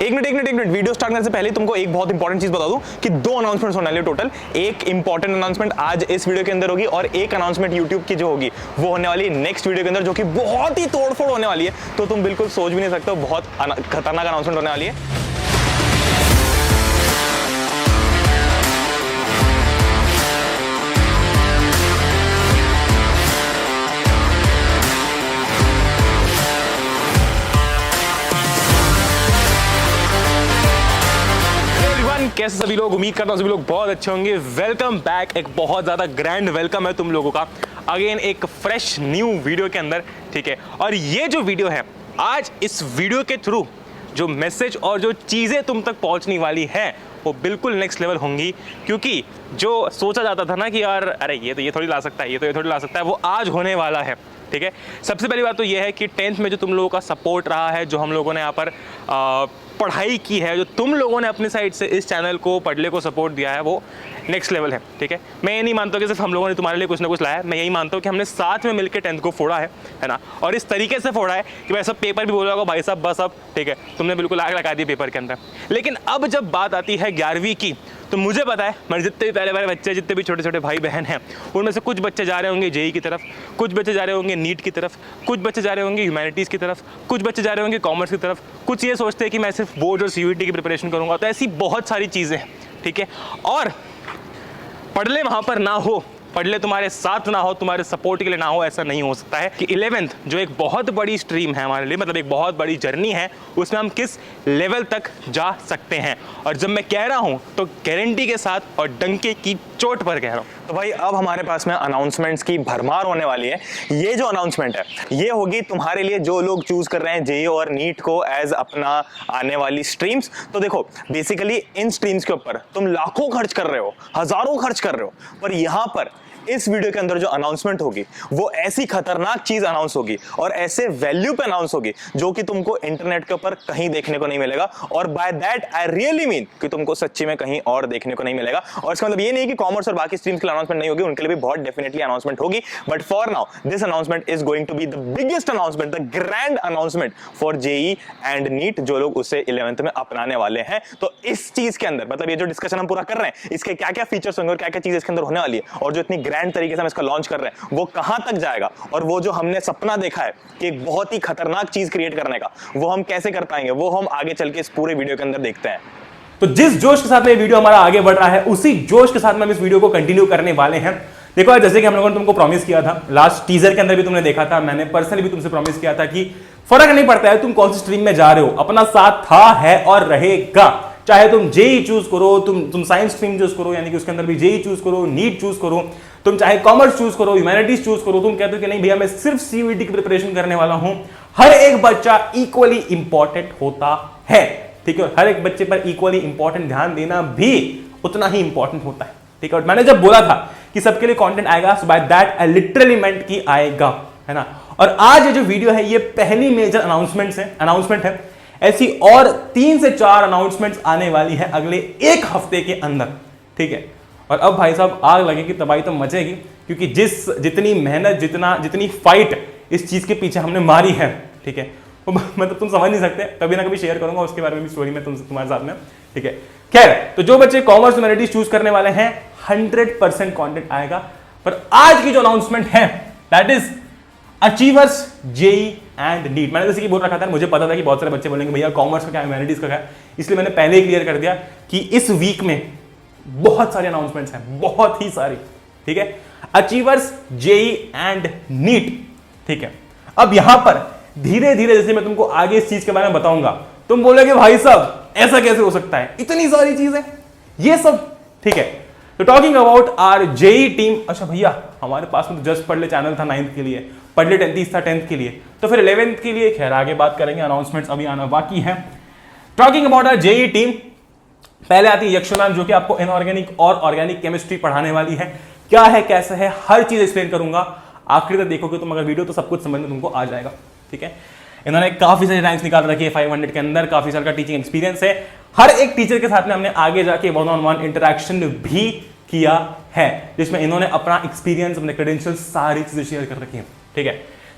एक minute video start करने से पहले तुमको एक बहुत इंपॉर्टेंट चीज बता दूं कि दो अनाउंसमेंट्स होने वाले टोटल। एक इंपॉर्टेंट अनाउंसमेंट आज इस वीडियो के अंदर होगी और एक अनाउंसमेंट यूट्यूब की जो होगी वो होने वाली है नेक्स्ट वीडियो के अंदर, जो कि बहुत ही तोड़फोड़ होने वाली है। तो तुम बिल्कुल सोच भी नहीं सकते हो, बहुत खतरनाक अनाउंसमेंट होने वाली है। कैसे सभी लोग, उम्मीद करता हूं सभी लोग बहुत अच्छे होंगे। वेलकम बैक, एक बहुत ज्यादा ग्रैंड वेलकम है तुम लोगों का अगेन एक फ्रेश न्यू वीडियो के अंदर, ठीक है। और ये जो वीडियो है, आज इस वीडियो के थ्रू जो मैसेज और जो चीजें तुम तक पहुंचने वाली है वो बिल्कुल नेक्स्ट लेवल होंगी। क्योंकि जो सोचा जाता था ना कि यार अरे ये थोड़ी ला सकता है, ये थोड़ी ला सकता है, वो आज होने वाला है, ठीक है। सबसे पहली बात तो ये है कि 10th में जो तुम लोगों का सपोर्ट रहा है, जो हम लोगों ने यहाँ पर पढ़ाई की है, जो तुम लोगों ने अपनी साइड से इस चैनल को पढ़ने को सपोर्ट दिया है, वो नेक्स्ट लेवल है, ठीक है। मैं ये नहीं मानता कि सिर्फ हम लोगों ने तुम्हारे लिए कुछ ना कुछ लाया है, मैं यही मानता हूँ कि हमने साथ में मिलकर 10th को फोड़ा है ना। और इस तरीके से फोड़ा है कि मैं सब पेपर भी बोल रहा हूँ भाई साहब बस अब, ठीक है, तुमने बिल्कुल आग लगा दी पेपर के अंदर। लेकिन अब जब बात आती है 11वीं की, तो मुझे पता है मेरे जितने भी प्यारे प्यारे बच्चे, जितने भी छोटे छोटे भाई बहन हैं, उनमें से कुछ बच्चे जा रहे होंगे जेई की तरफ, कुछ बच्चे जा रहे होंगे नीट की तरफ, कुछ बच्चे जा रहे होंगे ह्यूमैनिटीज़ की तरफ, कुछ बच्चे जा रहे होंगे कॉमर्स की तरफ, कुछ ये सोचते हैं कि मैं सिर्फ बोर्ड और सीयूईटी की प्रिपरेशन करूँगा। तो ऐसी बहुत सारी चीज़ें हैं, ठीक है। और पढ़ले वहाँ पर ना हो, पढ़ले तुम्हारे साथ ना हो, तुम्हारे सपोर्ट के लिए ना हो, ऐसा नहीं हो सकता है कि 11th जो एक बहुत बड़ी स्ट्रीम है हमारे लिए, मतलब एक बहुत बड़ी जर्नी है, उसमें हम किस लेवल तक जा सकते हैं। और जब मैं कह रहा हूं तो गारंटी के साथ और डंके की चोट पर कह रहा हूं। तो भाई अब हमारे पास में अनाउंसमेंट्स की भरमार होने वाली है। ये जो अनाउंसमेंट है ये होगी तुम्हारे लिए जो लोग चूज कर रहे हैं जेईई और नीट को एज अपना आने वाली स्ट्रीम्स। तो देखो बेसिकली इन स्ट्रीम्स के ऊपर तुम लाखों खर्च कर रहे हो, हजारों खर्च कर रहे हो, पर यहां पर इस वीडियो के अंदर जो अनाउंसमेंट होगी वो ऐसी खतरनाक चीज अनाउंस होगी और ऐसे वैल्यू पे अनाउंस होगी जो कि तुमको इंटरनेट के ऊपर कहीं देखने को नहीं मिलेगा। और by that I really mean कि तुमको सच्ची में कहीं और देखने को नहीं मिलेगा। और इसका मतलब ये नहीं कि कॉमर्स और बाकी स्ट्रीम्स के लिए अनाउंसमेंट नहीं होगी, उनके लिए भी बहुत डेफिनेटली अनाउंसमेंट होगी। But for now this announcement is going to be the biggest announcement, the grand announcement for JEE and NEET, जो लोग उसे 11th में अपनाने वाले हैं। तो इस चीज के अंदर मतलब ये जो डिस्कशन हम पूरा कर रहे हैं, इसके क्या क्या फीचर्स होंगे और क्या क्या चीज इसके अंदर होने वाली है, और जो इतनी ग्रैंड तरीके से हम इसका लॉन्च कर रहे हैं वो कहां तक जाएगा, और वो जो हमने सपना देखा है कि एक बहुत ही खतरनाक चीज क्रिएट करने का, वो हम कैसे कर पाएंगे, वो हम आगे चल के इस पूरे वीडियो के अंदर देखते हैं। तो जिस जोश के साथ में वीडियो हमारा आगे बढ़ रहा है, उसी जोश के साथ में हम इस वीडियो को कंटिन्यू करने वाले हैं। देखो जैसे कि हम लोगों ने तुमको प्रॉमिस किया था, लास्ट टीजर के अंदर भी तुमने देखा था, मैंने पर्सनली भी तुमसे प्रॉमिस किया था कि फर्क नहीं पड़ता है तुम कौन सी स्ट्रीम में जा रहे हो, अपना साथ था, है और रहेगा। चाहे तुम जेईई चूज करो, तुम साइंस स्ट्रीम चूज करो, यानी कि उसके अंदर भी जेईई चूज करो, नीट चूज करो, तुम चाहे कॉमर्स चूज करो, ह्यूमैनिटीज चूज करो, तुम कहते हो कि नहीं भैया मैं सिर्फ सीयूईटी की प्रिपरेशन करने वाला हूं, हर एक बच्चा इक्वली इंपॉर्टेंट होता है, ठीक है। और हर एक बच्चे पर इक्वली इंपॉर्टेंट ध्यान देना भी उतना ही इंपॉर्टेंट होता है, ठीक है। और मैंने जब बोला था कि सबके लिए कंटेंट आएगा, सो बाय दैट आई लिटरली मेंट कि आएगा, है ना। और आज ये जो वीडियो है ये पहली मेजर अनाउंसमेंट है। ऐसी और 3 से 4 अनाउंसमेंट्स आने वाली है अगले एक हफ्ते के अंदर, ठीक है। और अब भाई साहब आग लगेगी, तबाही तो मचेगी, क्योंकि जितनी मेहनत, जितनी फाइट इस चीज के पीछे हमने मारी है, ठीक है, मतलब तुम समझ नहीं सकते। कभी ना कभी शेयर करूंगा उसके बारे में भी स्टोरी में तुम्हारे साथ में, ठीक है। खैर, तो जो बच्चे कॉमर्स ह्यूमैनिटीज चूज करने वाले हैं 100% कंटेंट आएगा। पर आज की जो अनाउंसमेंट है that is Achievers JEE and NEET. मैंने जैसे कि बोल रखा था, मुझे पता था कि बहुत सारे बच्चे बोलेंगे भैया कॉमर्स का क्या, ह्यूमैनिटीज का क्या, इसलिए मैंने पहले ही क्लियर कर दिया कि इस वीक में बहुत सारे अनाउंसमेंट्स हैं, बहुत ही सारी, ठीक है। अचीवर्स जेईई एंड नीट, ठीक है। अब यहां पर धीरे धीरे जैसे मैं तुमको आगे इस चीज के बारे में बताऊंगा, तुम बोलोगे भाई साहब ऐसा कैसे हो सकता है, इतनी सारी चीजें, ये सब, ठीक है। तो talking about our JEE team, अच्छा भैया हमारे पास में तो जस्ट पढ़ ले चैनल था 9th के लिए, पढ़ ले 10th था 10th के लिए, तो फिर 11th के लिए खैर आगे बात करेंगे, अनाउंसमेंट्स अभी आना बाकी है। Talking about our JEE team, पहले आती है यक्षु मैम, जो कि आपको इनऑर्गेनिक और ऑर्गेनिक केमिस्ट्री पढ़ाने वाली है। क्या है कैसे है हर चीज एक्सप्लेन करूंगा, आखिर तक देखोगे तुम अगर वीडियो तो सब कुछ समझ में तुमको आ जाएगा, ठीक है। इन्होंने काफी सारी रैंक्स निकाल रखी है 500 के अंदर, काफी साल का टीचिंग एक्सपीरियंस है, हर एक टीचर के साथ में हमने आगे जाके 1-on-1 इंटरेक्शन भी किया है, जिसमें इन्होंने अपना एक्सपीरियंस, अपने क्रेडेंशियल्स सारी चीजें शेयर कर रखी है, ठीक है।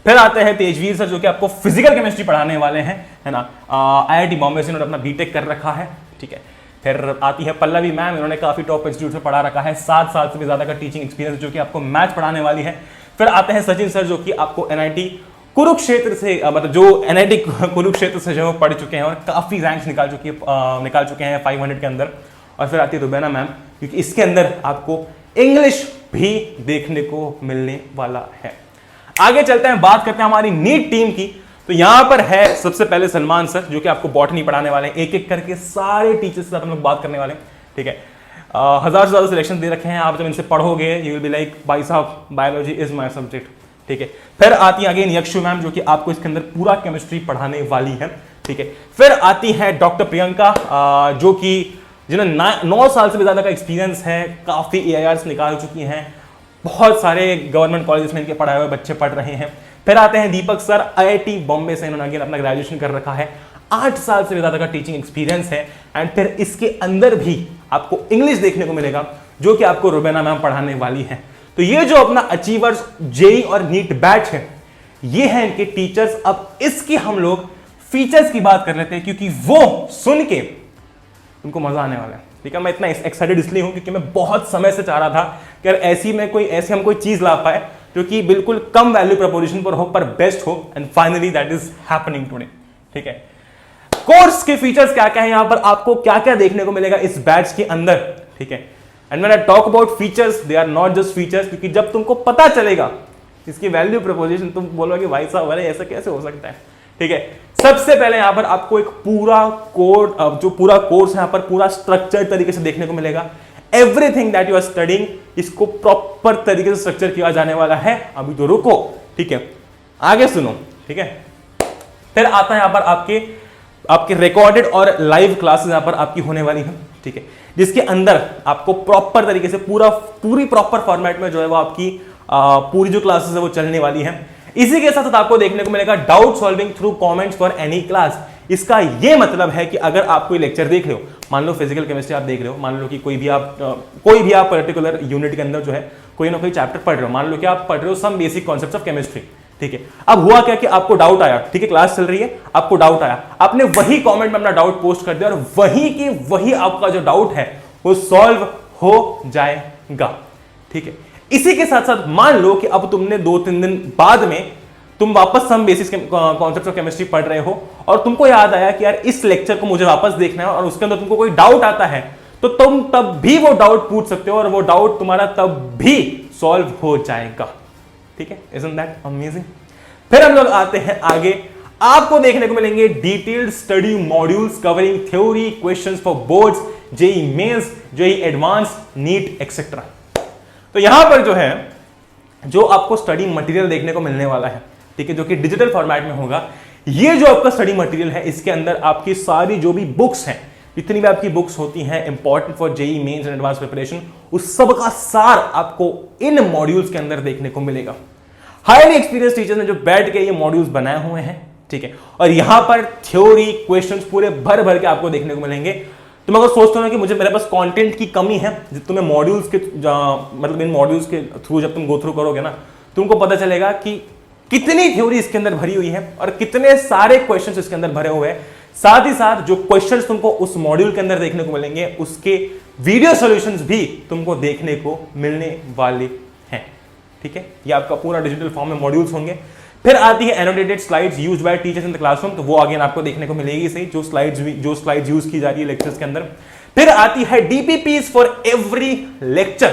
फिर आते हैं तेजवीर सर जो कि आपको फिजिकल केमिस्ट्री पढ़ाने वाले हैं, है ना। IIT बॉम्बे से इन्होंने अपना बीटेक कर रखा है, ठीक है। फिर आती है पल्लवी मैम, इन्होंने काफी टॉप इंस्टीट्यूट से पढ़ा रखा है, 7 साल से भी ज्यादा का टीचिंग एक्सपीरियंस, जो कि आपको मैथ पढ़ाने वाली है। फिर आते हैं सचिन सर जो कि आपको NIT कुरुक्षेत्र से मतलब जो NIT कुरुक्षेत्र से जो पढ़ चुके हैं और काफी रैंक्स निकाल चुके हैं 500 के अंदर। और फिर आती है रुबैना मैम, क्योंकि इसके अंदर आपको इंग्लिश भी देखने को मिलने वाला है। आगे चलते हैं, बात करते हैं हमारी नीट टीम की। तो यहां पर है सबसे पहले सलमान सर जो कि आपको बॉटनी पढ़ाने वाले हैं, एक एक करके सारे टीचर्स के साथ हम लोग बात करने वाले हैं, ठीक है। 1000 से ज्यादा सिलेक्शन दे रखे हैं, आप जब इनसे पढ़ोगे यू विल बी लाइक भाई साहब बायोलॉजी इज माय सब्जेक्ट, ठीक है। फिर आती है अगेन यक्षु मैम जो कि आपको इसके अंदर पूरा केमिस्ट्री पढ़ाने वाली है, ठीक है। फिर आती है डॉक्टर प्रियंका जो कि जिन्हें 9 साल से भी ज्यादा का एक्सपीरियंस है, काफी AIRs निकाल चुकी हैं, बहुत सारे गवर्नमेंट कॉलेजेस में इनके पढ़ाए हुए बच्चे पढ़ रहे हैं। फिर आते हैं दीपक सर, IIT बॉम्बे से इन्होंने अपना ग्रेजुएशन कर रखा है, 8 साल से भी ज्यादा का टीचिंग एक्सपीरियंस है। एंड फिर इसके अंदर भी आपको इंग्लिश देखने को मिलेगा जो कि आपको रुबैना मैम पढ़ाने वाली है। तो ये जो अपना अचीवर्स JEE और नीट बैच है, ये है इनके टीचर्स। अब इसकी हम लोग फीचर्स की बात कर लेते हैं, क्योंकि वो सुन के उनको मजा आने वाला है, ठीक है। मैं इतना एक्साइटेड इसलिए हूं क्योंकि मैं बहुत समय से चाह रहा था कि यार ऐसी हम कोई चीज ला पाए जो कि बिल्कुल कम वैल्यू प्रपोजिशन पर हो पर बेस्ट हो, and finally that is happening today, ठीक है। कोर्स के फीचर्स क्या क्या है, यहां पर आपको क्या क्या देखने को मिलेगा इस बैच के अंदर, ठीक है। And when I talk about features, they are not just features, क्योंकि जब तुमको पता चलेगा इसकी वैल्यू प्रपोजिशन, तुम बोलोगे भाई साहब अरे ऐसा कैसे हो सकता है, ठीक है। सबसे पहले यहां पर आपको एक पूरा कोर्स यहां पर पूरा स्ट्रक्चर तरीके से देखने को मिलेगा। Everything that you are studying, इसको प्रॉपर तरीके से स्ट्रक्चर किया जाने वाला है। अभी तो रुको, ठीक है, आगे सुनो, ठीक है। फिर आता है यहां पर आपके रिकॉर्डेड और लाइव क्लासेस यहां पर आपकी होने वाली है, ठीक है, जिसके अंदर आपको प्रॉपर तरीके से पूरी प्रॉपर फॉर्मेट में जो है वो आपकी पूरी जो क्लासेस है वो चलने वाली है। इसी के साथ साथ आपको देखने को मिलेगा doubt solving through comments for any class. इसका यह मतलब है कि अगर आप कोई लेक्चर देख रहे हो, मान लो फिजिकल केमिस्ट्री आप देख रहे हो, मान लो कि कोई भी आप पर्टिकुलर यूनिट के अंदर जो है कोई ना कोई चैप्टर पढ़ रहे हो, मान लो कि आप पढ़ रहे हो some basic concepts of chemistry, ठीक है। अब हुआ क्या कि आपको डाउट आया, ठीक है, क्लास चल रही है, आपको डाउट आया, आपने वही कमेंट में अपना डाउट पोस्ट कर दिया और वही आपका जो डाउट है वो सॉल्व हो जाएगा, ठीक है। इसी के साथ साथ मान लो कि अब तुमने 2-3 दिन बाद में तुम वापस सम बेसिस कॉन्सेप्ट्स ऑफ केमिस्ट्री पढ़ रहे हो और तुमको याद आया कि यार इस लेक्चर को मुझे वापस देखना है और उसके अंदर तुमको कोई डाउट आता है, तो तुम तब भी वो डाउट पूछ सकते हो और वो डाउट तुम्हारा तब भी सॉल्व हो जाएगा, ठीक है। Isn't that amazing? फिर हम लोग आते हैं आगे, आपको देखने को मिलेंगे detailed study modules covering theory questions for boards, JEE mains, JEE advance, NEET etcetera. तो यहां पर जो है जो आपको स्टडी मटेरियल देखने को मिलने वाला है, ठीक है, जो कि डिजिटल फॉर्मेट में होगा। ये जो आपका स्टडी मटेरियल है इसके अंदर आपकी सारी जो भी बुक्स हैं, जितनी भी आपकी बुक्स होती हैं important for JEE mains and advance preparation, उस सब का सार आपको इन मॉड्यूल्स के अंदर देखने को मिलेगा। हाईली एक्सपीरियंस टीचर्स ने जो बैठ के ये मॉड्यूल्स बनाए हुए हैं, ठीक है, और यहां पर थ्योरी क्वेश्चंस पूरे भर भर के आपको देखने को मिलेंगे। तुम अगर सोचते हो ना कि मेरे पास कंटेंट की कमी है, तुम्हें मॉड्यूल्स के मतलब इन मॉड्यूल्स के थ्रू जब तुम गो थ्रू करोगे ना, तुमको पता चलेगा कि कितनी थ्योरी इसके अंदर भरी हुई है और कितने सारे क्वेश्चंस इसके अंदर भरे हुए हैं। साथ ही साथ जो क्वेश्चंस तुमको उस मॉड्यूल के अंदर देखने को मिलेंगे उसके वीडियो सॉल्यूशंस भी तुमको देखने को मिलने वाले हैं, ठीक है। ये आपका पूरा डिजिटल फॉर्म में मॉड्यूल्स होंगे। फिर आती है annotated slides used by teachers in the classroom, तो वो अगेन आपको देखने को मिलेगी सही, जो स्लाइड्स यूज की जा रही है लेक्चर्स के अंदर। फिर आती है DPPs for every lecture.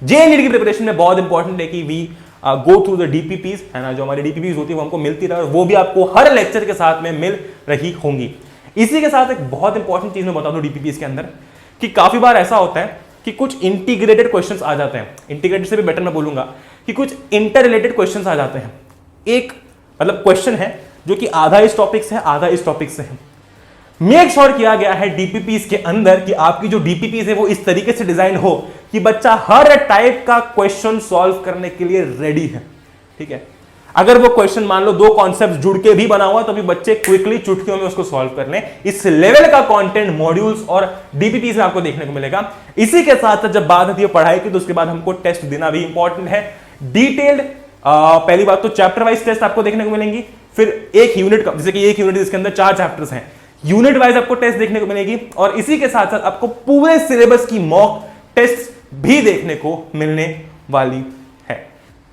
JEE NEET की प्रिपरेशन में बहुत इंपॉर्टेंट है कि we go through the DPPs, है ना, जो हमारी DPPs होती है वो हमको मिलती रहे और वो भी आपको हर लेक्चर के साथ में मिल रही होंगी। इसी के साथ एक बहुत इंपॉर्टेंट चीज मैं बता दूं DPPs के अंदर कि काफी बार ऐसा होता है कि कुछ इंटीग्रेटेड क्वेश्चंस आ जाते हैं, इंटीग्रेटेड से भी बेटर मैं बोलूंगा कि कुछ इंटर रिलेटेड क्वेश्चंस आ जाते हैं। एक मतलब क्वेश्चन है जो कि आधा इस टॉपिक से है आधा इस टॉपिक से है। मेक श्योर किया गया है DPPs के अंदर कि आपकी जो DPPs है वो इस तरीके से डिजाइन हो कि बच्चा हर टाइप का क्वेश्चन सॉल्व करने के लिए रेडी है, ठीक है। अगर वो क्वेश्चन मान लो 2 कॉन्सेप्ट जुड़ के भी बना हुआ तो भी बच्चे क्विकली चुटकियों में उसको सॉल्व कर लें। इस लेवल का कंटेंट मॉड्यूल्स और DPPs में आपको देखने को मिलेगा। इसी के साथ जब बात आती है पढ़ाई की तो उसके बाद हमको टेस्ट देना भी इंपॉर्टेंट है। डिटेल्ड पहली बात तो चैप्टर वाइज टेस्ट आपको देखने को मिलेंगी, फिर एक यूनिट का, जैसे कि एक यूनिट जिसके अंदर 4 चैप्टर्स हैं, यूनिट वाइज आपको टेस्ट देखने को मिलेगी, और इसी के साथ साथ आपको पूरे सिलेबस की मॉक टेस्ट भी देखने को मिलने वाली है।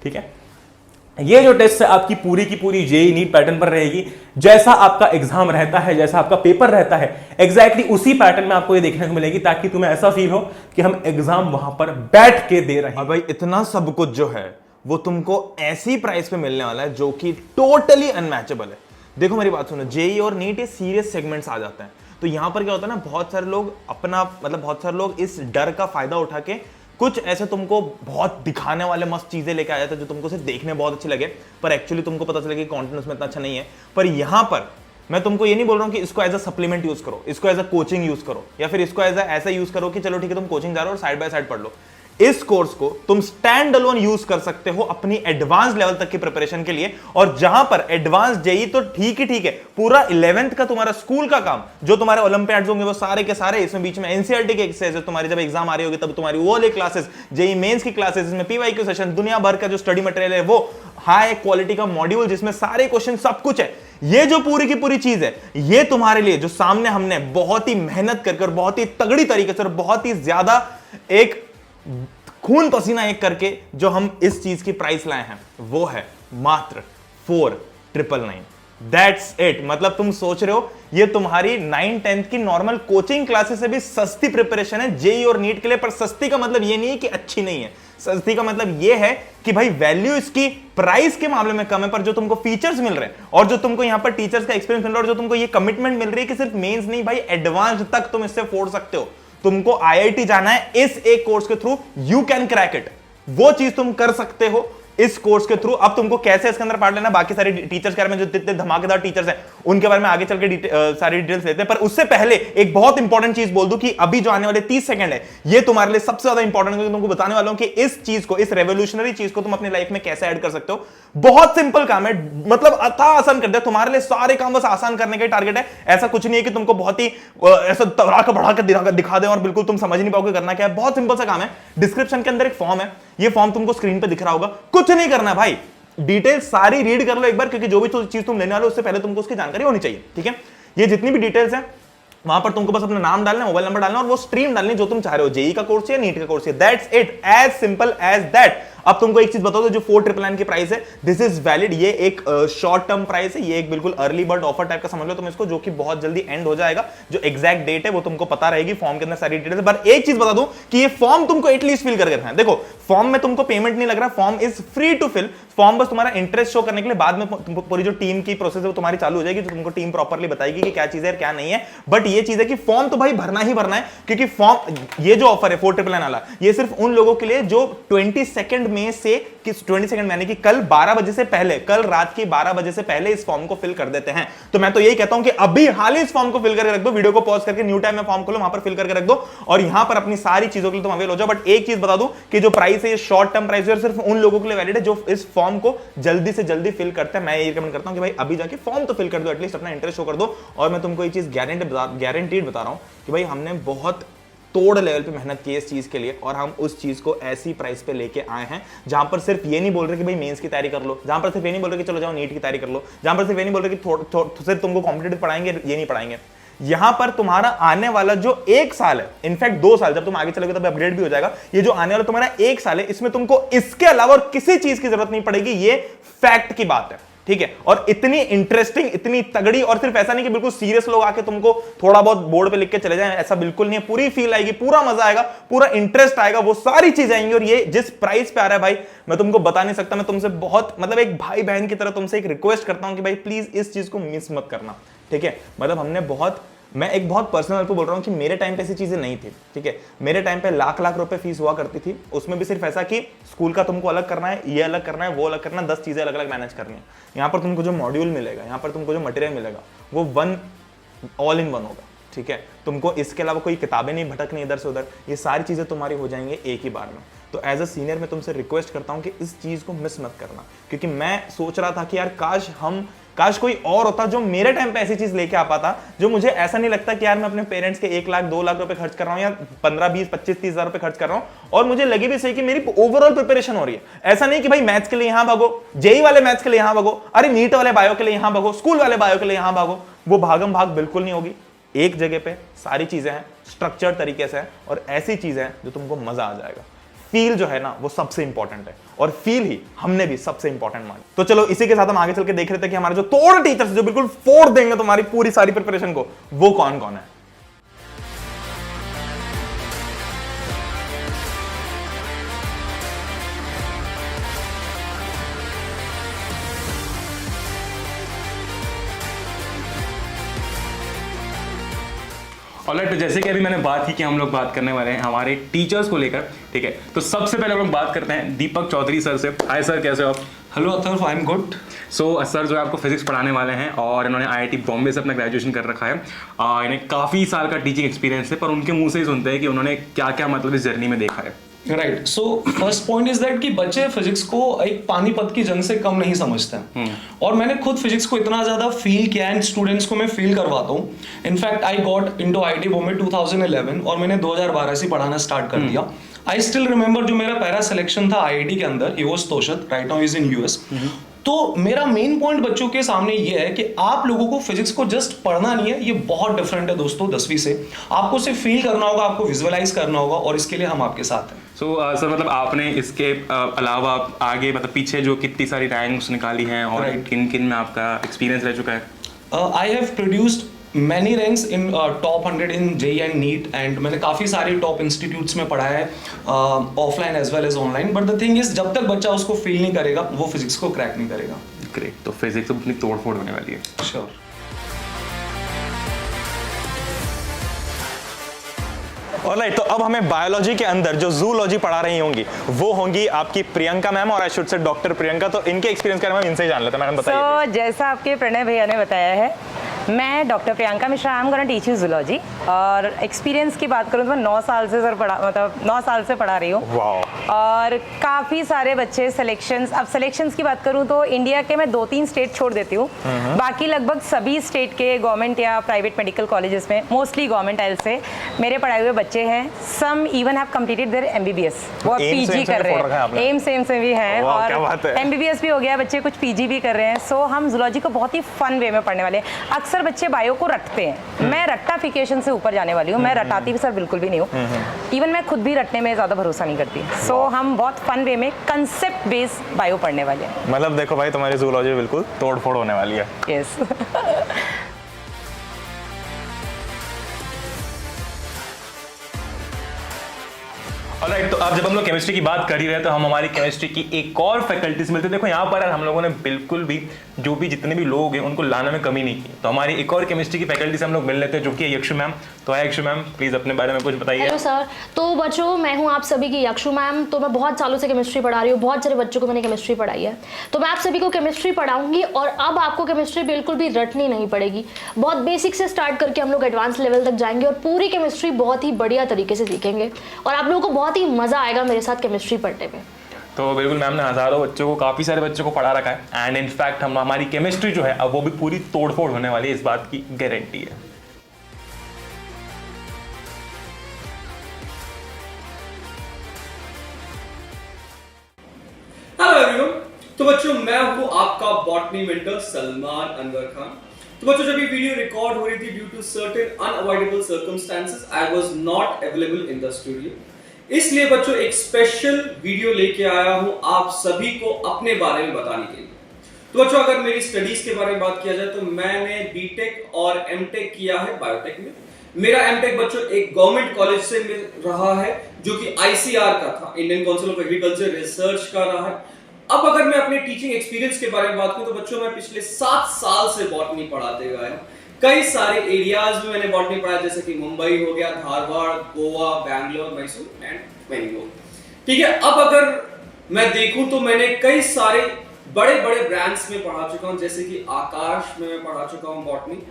ठीक है, ये जो टेस्ट है आपकी पूरी की पूरी जेईई नीट पैटर्न पर रहेगी। जैसा आपका एग्जाम रहता है, जैसा आपका पेपर रहता है, एग्जैक्टली उसी पैटर्न में आपको ये देखने को मिलेगी, ताकि तुम्हें ऐसा फील हो कि हम एग्जाम वहां पर बैठ के दे रहे हैं। और भाई इतना सब कुछ जो है वो तुमको ऐसी प्राइस पे मिलने वाला है जो कि टोटली अनमैचेबल है। देखो मेरी बात सुनो, जेईई और नीट ये सीरियस सेगमेंट्स आ जाते हैं, तो यहां पर क्या होता है ना, बहुत सारे लोग अपना मतलब बहुत सारे लोग इस डर का फायदा उठा के कुछ ऐसे तुमको बहुत दिखाने वाले मस्त चीजें लेके आ जाते हैं जो तुमको सिर्फ देखने बहुत अच्छे लगे, पर एक्चुअली तुमको पता चले कि कंटेंट उसमें इतना अच्छा नहीं है। पर यहां पर मैं तुमको ये नहीं बोल रहा हूं कि इसको एज अ सप्लीमेंट यूज करो, इसको एज अ कोचिंग यूज करो, या फिर इसको एज ऐसा यूज करो कि चलो ठीक है तुम कोचिंग जा रहे हो और साइड बाय साइड पढ़ लो। इस कोर्स को तुम स्टैंड अलोन यूज कर सकते हो अपनी एडवांस लेवल तक की प्रिपरेशन के लिए। और जहां पर एडवांस जेईई तो ठीक है, पूरा 11th का तुम्हारा स्कूल का काम, जो तुम्हारे ओलंपियाड्स होंगे वो सारे के सारे, इसमें बीच में एनसीईआरटी के एक्सरसाइज, तुम्हारी जब एग्जाम आ रही होगी तब तुम्हारी वो वाली क्लासेस, जेईई मेंस की क्लासेस, इसमें पीवाईक्यू सेशन, दुनिया भर का जो स्टडी मटेरियल है, वो हाई क्वालिटी का मॉड्यूल जिसमें सारे क्वेश्चन सब कुछ है। ये जो पूरी की पूरी चीज है, ये तुम्हारे लिए जो सामने हमने बहुत ही मेहनत करके और बहुत ही तगड़ी तरीके से और बहुत ही ज्यादा एक खून पसीना एक करके जो हम इस चीज की प्राइस लाए हैं, वो है मात्र 4999। That's it. मतलब तुम सोच रहे हो ये तुम्हारी 9-10th की नॉर्मल कोचिंग क्लासेस से भी सस्ती प्रिपरेशन है जेईई और नीट के लिए। पर सस्ती का मतलब ये नहीं है कि अच्छी नहीं है, सस्ती का मतलब ये है कि भाई वैल्यू इसकी प्राइस के मामले में कम है, पर जो तुमको फीचर्स मिल रहे हैं और जो तुमको यहां पर टीचर्स का एक्सपीरियंस मिल रहा है और जो तुमको ये कमिटमेंट मिल रही है कि सिर्फ मेंस नहीं भाई एडवांस तक तुम इससे फोड़ सकते हो। तुमको आईआईटी जाना है, इस एक कोर्स के through you can crack it, वो चीज तुम कर सकते हो इस कोर्स के थ्रू। अब तुमको कैसे इसके अंदर पार्ट लेना, बाकी सारे टीचर्स के बारे में, जो जितने धमाकेदार टीचर्स हैं उनके बारे में आगे चल के सारी डिटेल्स लेते हैं। पर उससे पहले एक बहुत इंपॉर्टेंट चीज बोल दूं कि अभी जो आने वाले 30 सेकंड है ये तुम्हारे लिए सबसे ज्यादा इंपॉर्टेंट है। तुमको बताने वाला हूं कि इस चीज को, इस रेवोल्यूशनरी चीज को तुम अपनी लाइफ में कैसे ऐड कर सकते हो। बहुत सिंपल काम है, मतलब अथा आसान कर दिया तुम्हारे लिए, सारे काम बस आसान करने का टारगेट है। ऐसा कुछ नहीं है कि तुमको बहुत ही ऐसा तगड़ा के बढ़ा के दिखा दे और बिल्कुल तुम समझ नहीं पाओगे करना क्या है। बहुत सिंपल सा काम है। डिस्क्रिप्शन के अंदर एक फॉर्म है, ये फॉर्म तुमको स्क्रीन पे दिख रहा होगा। कुछ नहीं करना भाई, डिटेल सारी रीड कर लो एक बार, क्योंकि जो भी चीज तुम लेने वाले हो उससे पहले तुमको उसकी जानकारी होनी चाहिए। ठीक है, ये जितनी भी डिटेल्स है वहां पर तुमको बस अपना नाम डालना है, मोबाइल नंबर डालना और वो स्ट्रीम डालनी जो तुम चाह रहे हो, जेईई का कोर्स या नीट का कोर्स है। That's it, as simple as that. अब तुमको एक चीज बता दो, जो 4999 की प्राइस है दिस इज वैलिड, ये एक शॉर्ट टर्म प्राइस है, ये एक बिल्कुल अर्ली बर्ड ऑफर टाइप का समझ लो तुम इसको, जो कि बहुत जल्दी एंड हो जाएगा। जो एग्जैक्ट डेट है वो तुमको पता रहेगी, फॉर्म के अंदर सारी डिटेल्स है। पर एक चीज बता दूं कि ये फॉर्म तुमको एटलीस्ट फिल करके रखना है। देखो फॉर्म में तुमको पेमेंट नहीं लग रहा, form is free to fill. Form बस तुम्हारा इंटरेस्ट शो करने के लिए, बाद में पूरी जो टीम की प्रोसेस है वो तुम्हारी चालू हो जाएगी, जो तुमको टीम प्रॉपर्ली बताएगी कि क्या चीज है क्या नहीं है। बट ये चीज है कि फॉर्म तो भाई भरना ही भरना है, क्योंकि फॉर्म, ये जो ऑफर है 4999 वाला, ये सिर्फ उन लोगों के लिए जो 22 मई से, 22 यानी कि कल 12 बजे से पहले, कल रात के 12 बजे से पहले इस फॉर्म को फिल कर देते हैं। तो मैं तो यही कहता हूं कि अभी हाल ही इस फॉर्म को फिल करके रख दो, वीडियो को पॉज करके न्यू टाइम में फॉर्म खोलो, वहां पर फिल करके रख दो और यहां पर अपनी सारी चीजों के लिए तुम अवेल हो जाओ। बट एक चीज बता दूं कि जो प्राइस है ये शॉर्ट टर्म प्राइस है और सिर्फ उन लोगों के लिए वैलिड है जो इस फॉर्म को जल्दी से जल्दी फिल करते हैं। मैं ये रिकमेंड करता हूं कि भाई अभी जाके फॉर्म तो फिल कर दो, एटलीस्ट अपना इंटरेस्ट शो कर दो। और मैं तुमको ये चीज गारंटीड बता रहा हूं कि भाई हमने बहुत तोड़ लेवल पे मेहनत की है इस चीज के लिए, और हम उस चीज को ऐसी प्राइस पे लेके आए हैं जहां पर सिर्फ ये नहीं बोल रहे कि भाई मेंस की तैयारी कर लो, जहां पर सिर्फ ये नहीं बोल रहे कि चलो जाओ नीट की तैयारी कर लो, जहां पर सिर्फ ये नहीं बोल रहे कि सिर्फ तुमको कॉम्पिटिटिव पढ़ाएंगे, ये नहीं पढ़ाएंगे। यहां पर तुम्हारा आने वाला जो 1 साल है, इनफैक्ट 2 साल, जब तुम आगे चलोगे तब अपडेट भी हो जाएगा, ये जो आने वाला तुम्हारा 1 साल है इसमें तुमको इसके अलावा और किसी चीज की जरूरत नहीं पड़ेगी, ये फैक्ट की बात है। ठीक है, और इतनी इंटरेस्टिंग, इतनी तगड़ी, और सिर्फ ऐसा नहीं कि बिल्कुल सीरियस लोग आके तुमको थोड़ा बहुत बोर्ड पे लिख के चले जाएं, ऐसा बिल्कुल नहीं है। पूरी फील आएगी, पूरा मजा आएगा, पूरा इंटरेस्ट आएगा, वो सारी चीजें आएंगी। और ये जिस प्राइस पे आ रहा है भाई, मैं तुमको बता नहीं सकता। मैं तुमसे बहुत, मतलब एक भाई बहन की तरह तुमसे एक रिक्वेस्ट करता हूं कि भाई प्लीज इस चीज को मिस मत करना। ठीक है, मतलब हमने बहुत, मैं एक बहुत पर्सनल लेवल पे बोल रहा हूं कि मेरे टाइम पे ऐसी चीजें नहीं थी। ठीक है, मेरे टाइम पे लाख रुपए फीस हुआ करती थी, उसमें भी सिर्फ ऐसा कि स्कूल का तुमको अलग करना है, ये अलग करना है, वो अलग करना है, 10 चीजें अलग अलग मैनेज करनी है। यहाँ पर तुमको जो मॉड्यूल मिलेगा, यहाँ पर तुमको जो मटेरियल मिलेगा, वो ऑल इन वन होगा। ठीक है, तुमको इसके अलावा कोई किताबें नहीं भटकनी इधर से उधर, ये सारी चीजें तुम्हारी हो जाएंगी एक ही बार में। तो एज अ सीनियर मैं तुमसे रिक्वेस्ट करता हूं कि इस चीज को मिस मत करना, क्योंकि मैं सोच रहा था कि यार काश हम काश कोई और होता जो मेरे टाइम पे ऐसी चीज लेके आ पाता, जो मुझे ऐसा नहीं लगता कि यार मैं अपने पेरेंट्स के 1 लाख 2 लाख रुपए खर्च कर रहा हूँ या 15 20 25 30 हजार रुपए खर्च कर रहा हूँ, और मुझे लगे भी सही कि मेरी ओवरऑल प्रिपरेशन हो रही है। ऐसा नहीं कि भाई मैथ्स के लिए यहां भागो, जेई वाले मैथ्स के लिए यहां भागो, अरे नीट वाले बायो के लिए यहां भागो, स्कूल वाले बायो के लिए यहां भागो। वो भागम भाग बिल्कुल नहीं होगी। एक जगह पे सारी चीजें हैं, स्ट्रक्चर्ड तरीके से है, और ऐसी चीजें हैं जो तुमको मजा आ जाएगा। फील जो है ना वो सबसे इंपॉर्टेंट है, और फील ही हमने भी सबसे इंपॉर्टेंट मानी। तो चलो इसी के साथ हम आगे चल के देख रहे थे कि हमारे जो तोड़ टीचर्स जो बिल्कुल फोड़ देंगे तुम्हारी पूरी सारी प्रिपरेशन को, वो कौन कौन है। ऑलराइट, तो जैसे कि अभी मैंने बात की कि हम लोग बात करने वाले हैं हमारे टीचर्स को लेकर, ठीक है। तो सबसे पहले हम लोग बात करते हैं दीपक चौधरी सर से। हाय सर, कैसे हो आप? Hello Atharva, I am good. So sir जो है आपको फिजिक्स पढ़ाने वाले हैं, और इन्होंने आईआईटी बॉम्बे से अपना ग्रेजुएशन कर रखा है। इन्हें काफ़ी साल का टीचिंग एक्सपीरियंस है, पर उनके मुंह से ही सुनते हैं कि उन्होंने क्या क्या मतलब इस जर्नी में देखा है। Right, so first point is that कि बच्चे फिजिक्स को एक पानीपत की जंग से कम नहीं समझते हैं। और मैंने खुद फिजिक्स को इतना ज्यादा फील किया एंड स्टूडेंट्स को मैं फील करवाता हूँ। In fact I got into IIT Bombay 2011 और मैंने 2012 से पढ़ाना स्टार्ट कर दिया। आई स्टिल रिमेंबर जो मेरा पहला सिलेक्शन था आईआईटी के अंदर, ही वाज तोशद, right now is in US. तो मेरा मेन पॉइंट बच्चों के सामने ये है कि आप लोगों को फिजिक्स को जस्ट पढ़ना नहीं है, ये बहुत डिफरेंट है दोस्तों 10वीं से। आपको सिर्फ फील करना होगा, आपको विजुअलाइज करना होगा, और इसके लिए हम आपके साथ हैं। सो सर मतलब आपने इसके अलावा आगे मतलब पीछे जो कितनी सारी रैंक्स निकाली हैं, और किन किन में आपका एक्सपीरियंस रह चुका है? I have produced many ranks in top 100 in JEE and NEET, and मैंने काफ़ी सारे टॉप इंस्टीट्यूट्स में पढ़ा है, offline as well as online. But the thing is, जब तक बच्चा उसको फील नहीं करेगा वो फिजिक्स को क्रैक नहीं करेगा। ग्रेट, तो फिजिक्स अपनी तोड़ फोड़ होने वाली है। श्योर। ऑलराइट, तो अब हमें बायोलॉजी के अंदर जो जूलॉजी पढ़ा रही होंगी वो होंगी आपकी प्रियंका मैम, और I should say doctor Priyanka. तो इनके एक्सपीरियंस के बारे में इनसे ही जान लेते हैं। मैडम बताइए। जैसा आपके प्रणय भैया ने बताया है, मैं doctor Priyanka Mishra, I am gonna teach you zoology. और एक्सपीरियंस की बात करूँ तो मैं 9 साल से सर पढ़ा, मतलब 9 साल से पढ़ा रही हूँ। और काफ़ी सारे बच्चे सिलेक्शंस, अब सिलेक्शंस की बात करूँ तो इंडिया के मैं 2-3 स्टेट छोड़ देती हूँ, बाकी लगभग सभी स्टेट के गवर्नमेंट या प्राइवेट मेडिकल कॉलेजेस में, मोस्टली गवर्नमेंट आइल से मेरे पढ़ाए हुए बच्चे हैं। Some even have completed their MBBS, वो पीजी कर रहे हैं, एम से भी हैं, और एमबीबीएस भी हो गया, बच्चे कुछ पीजी भी कर रहे हैं। सो हम जूलॉजी को बहुत ही फन वे में पढ़ने वाले हैं। अक्सर बच्चे बायो को रटते हैं, मैं रट्टाफिकेशन से ऊपर जाने वाली हूँ। मैं रटाती भी सर बिल्कुल भी नहीं हूँ, इवन मैं खुद भी रटने में ज्यादा भरोसा नहीं करती। सो हम बहुत फन वे में कंसेप्ट बेस्ड बायो पढ़ने वाले हैं। मतलब देखो भाई, तुम्हारी जूलॉजी बिल्कुल तोड़ फोड़ होने वाली है। यस। ऑलराइट, तो अब जब हम लोग केमिस्ट्री की बात कर ही रहे हैं, तो हम हमारी केमिस्ट्री की एक और फैकल्टी से मिलते हैं। देखो यहाँ पर हम लोगों ने बिल्कुल भी जो भी जितने भी लोग हैं उनको लाने में कमी नहीं की। तो हमारी एक और केमिस्ट्री की फैकल्टी से हम लोग मिल लेते हैं, जो कि है यक्षु मैम। तो है यक्षु मैम, प्लीज अपने बारे में कुछ बताइए। Hello sir. तो बच्चों, मैं हूँ आप सभी की यक्षु मैम। तो मैं बहुत सालों से केमिस्ट्री पढ़ा रही हूँ, बहुत सारे बच्चों को मैंने केमिस्ट्री पढ़ाई है। तो मैं आप सभी को केमिस्ट्री पढ़ाऊंगी, और अब आपको केमिस्ट्री बिल्कुल भी रटनी नहीं पड़ेगी। बहुत बेसिक से स्टार्ट करके हम लोग एडवांस लेवल तक जाएंगे, और पूरी केमिस्ट्री बहुत ही बढ़िया तरीके से सीखेंगे, और आप लोगों को बहुत ही मजा आएगा मेरे साथ केमिस्ट्री पढ़ने में। तो बिल्कुल मैम ने हजारों बच्चों को, काफ़ी सारे बच्चों को पढ़ा रखा है, एंड इनफैक्ट हम हमारी केमिस्ट्री जो है अब वो भी पूरी तोड़फोड़ होने वाली है, इस बात की गारंटी है। Hello everyone. तो बच्चों, मैं हूं आपका बॉटनी मेंटर सलमान अनवर खान। तो बच्चों, जब ये वीडियो रिकॉर्ड हो रही थी, due to certain unavoidable circumstances I was not available in the studio. इसलिए बच्चों एक स्पेशल वीडियो लेके आया हूं आप सभी को अपने बारे में बताने के लिए। तो बच्चों, अगर मेरी स्टडीज के बारे में बात किया जाए तो मैंने बीटेक और एमटेक किया है बायोटेक में। मेरा एमटेक बच्चों एक गवर्नमेंट कॉलेज से मिल रहा है, जो कि आईसीआर का था, Indian council of agriculture research का रहा है। अब अगर मैं अपने टीचिंग एक्सपीरियंस के बारे में बात करूं तो बच्चों मैं पिछले 7 साल से बॉटनी पढ़ाते हुए आया। कई सारे एरियाज में मैंने बॉटनी पढ़ाया, जैसे कि मुंबई हो गया, Dharwad, Goa, Bangalore, Mysore and many more. ठीक है, अब अगर मैं देखूं तो मैंने कई सारे बड़े बड़े ब्रांड्स में पढ़ा चुका हूं, जैसे कि आकाश में मैं पढ़ा चुका हूं बॉटनी।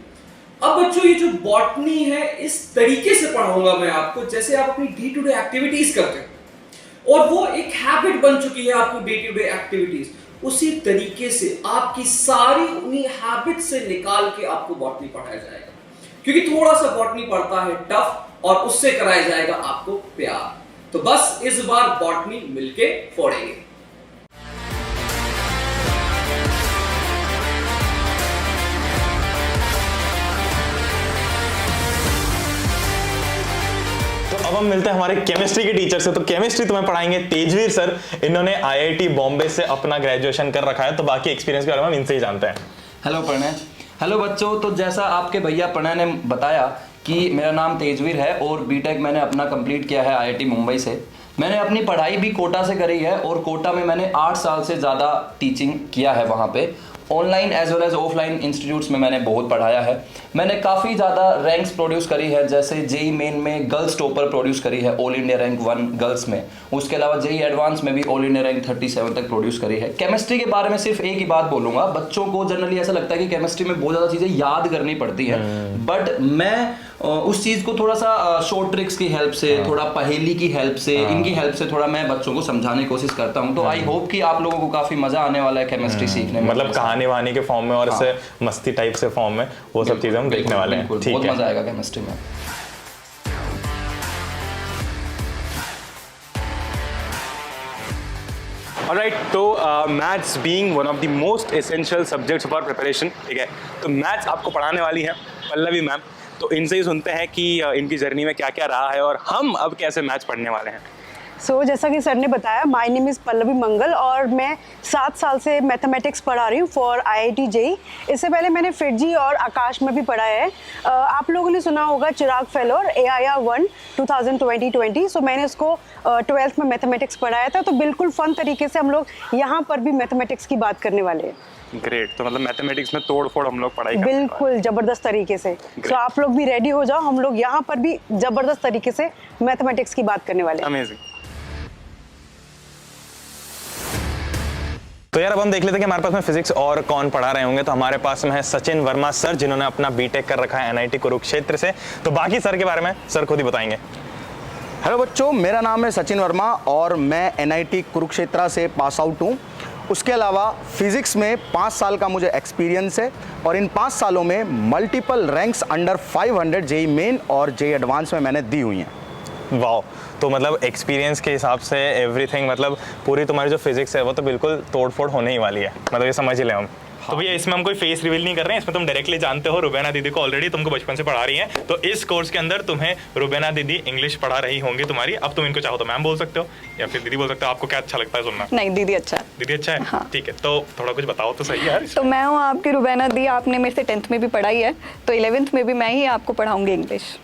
अब बच्चों ये जो बॉटनी है, इस तरीके से पढ़ाऊंगा मैं आपको जैसे आप अपनी डे टू डे एक्टिविटीज करते हैं, और वो एक हैबिट बन चुकी है आपको डे टू डे एक्टिविटीज। उसी तरीके से आपकी सारी उन्हीं हैबिट से निकाल के आपको बॉटनी पढ़ाया जाएगा। क्योंकि थोड़ा सा बॉटनी पढ़ता है टफ और उससे कराया जाएगा आपको प्यार। तो बस इस बार बॉटनी मिलके फोड़ेंगे। तो अब हम मिलते हैं हमारे केमिस्ट्री के टीचर से। तो केमिस्ट्री तुम्हें पढ़ाएंगे तेजवीर सर। इन्होंने IIT बॉम्बे से अपना ग्रेजुएशन कर रखा है, तो बाकी एक्सपीरियंस के बारे में हम इनसे ही जानते हैं। हेलो प्रणय। हेलो बच्चों, तो जैसा आपके भैया प्रणय ने बताया कि मेरा नाम तेजवीर है और बीटेक मैंने अपना कंप्लीट किया है IIT मुंबई से। मैंने अपनी पढ़ाई भी कोटा से करी है और कोटा में मैंने 8 साल से ज़्यादा टीचिंग किया है। वहाँ पे online as well as offline institutes में मैंने बहुत पढ़ाया है। मैंने काफ़ी ज़्यादा रैंक्स प्रोड्यूस करी है, जैसे जेई मेन में गर्ल्स टॉपर प्रोड्यूस करी है, ऑल इंडिया रैंक 1 गर्ल्स में। उसके अलावा जेई एडवांस में भी ऑल इंडिया रैंक 37 तक प्रोड्यूस करी है। केमिस्ट्री के बारे में सिर्फ एक ही बात बोलूँगा, बच्चों को जनरली ऐसा लगता है कि केमिस्ट्री में बहुत ज़्यादा चीज़ें याद करनी पड़ती है, बट मैं उस चीज़ को थोड़ा सा शॉर्ट ट्रिक्स की हेल्प से, थोड़ा पहेली की हेल्प से, इनकी हेल्प से थोड़ा मैं बच्चों को समझाने की कोशिश करता हूँ। तो आई होप कि आप लोगों को काफ़ी मज़ा आने वाला है केमिस्ट्री सीखने में। मतलब कहानी वहानी के फॉर्म में और इससे मस्ती टाइप से फॉर्म में वो सब चीजें हम देखने वाले हैं। ठीक बहुत है, मजा आएगा केमिस्ट्री में। ऑलराइट, तो maths being one of the most essential subjects for preparation, ठीक है, तो मैथ्स आपको पढ़ाने वाली है पल्लवी मैम। तो इनसे ही सुनते हैं कि इनकी जर्नी में क्या क्या रहा है और हम अब कैसे मैथ्स पढ़ने वाले हैं। जैसा कि सर ने बताया, माय नेम इज़ पल्लवी मंगल और मैं 7 साल से मैथमेटिक्स पढ़ा रही हूँ फॉर IIT JEE। इससे पहले मैंने फिटजी और आकाश में भी पढ़ाया है। आप लोगों ने सुना होगा चिराग फेलो और AIR 1 2020। सो मैंने उसको 12th में मैथमेटिक्स पढ़ाया था। तो बिल्कुल फन तरीके से हम लोग यहाँ पर भी मैथमेटिक्स की बात करने वाले हैं। ग्रेट, तो मतलब मैथमेटिक्स में तोड़ फोड़ हम लोग पढ़ाई बिल्कुल जबरदस्त तरीके से। तो आप लोग भी रेडी हो जाओ, हम लोग यहाँ पर भी जबरदस्त तरीके से मैथमेटिक्स की बात करने वाले हैं। अमेजिंग। तो यार अब हम देख लेते हैं कि हमारे पास में फिजिक्स और कौन पढ़ा रहे होंगे। तो हमारे पास में है सचिन वर्मा सर, जिन्होंने अपना बीटेक कर रखा है NIT कुरुक्षेत्र से। तो बाकी सर के बारे में सर खुद ही बताएंगे। हेलो बच्चों, मेरा नाम है सचिन वर्मा और मैं NIT कुरुक्षेत्र से पास आउट हूँ। उसके अलावा फिज़िक्स में 5 साल का मुझे एक्सपीरियंस है और इन 5 सालों में multiple ranks under 500 JEE main और जेई एडवांस में मैंने दी हुई हैं। वाह, तो मतलब एक्सपीरियंस के हिसाब से एवरीथिंग, मतलब पूरी तुम्हारी जो फिजिक्स है वो तो बिल्कुल तोड़ फोड़ होने ही वाली है, मतलब ये समझ ही ले हम। तो भैया इसमें हम कोई फेस रिवील नहीं कर रहे हैं, इसमें तुम डायरेक्टली जानते हो रुबैना दीदी को, ऑलरेडी तुमको बचपन से पढ़ा रही हैं। तो इस कोर्स के अंदर तुम्हें रुबैना दीदी इंग्लिश पढ़ा रही होंगी तुम्हारी। अब तुम इनको चाहो तो मैम बोल सकते हो या फिर दीदी बोल सकते हो। आपको क्या अच्छा लगता है सुनना? नहीं, दीदी अच्छा है। दीदी अच्छा है, हाँ। ठीक है। तो थोड़ा कुछ बताओ तो सही यार। तो मैं हूँ आपकी रुबैना दी, आपने मेरे से 10th में भी पढ़ाई है, तो 11th में भी मैं ही आपको पढ़ाऊंगी इंग्लिश।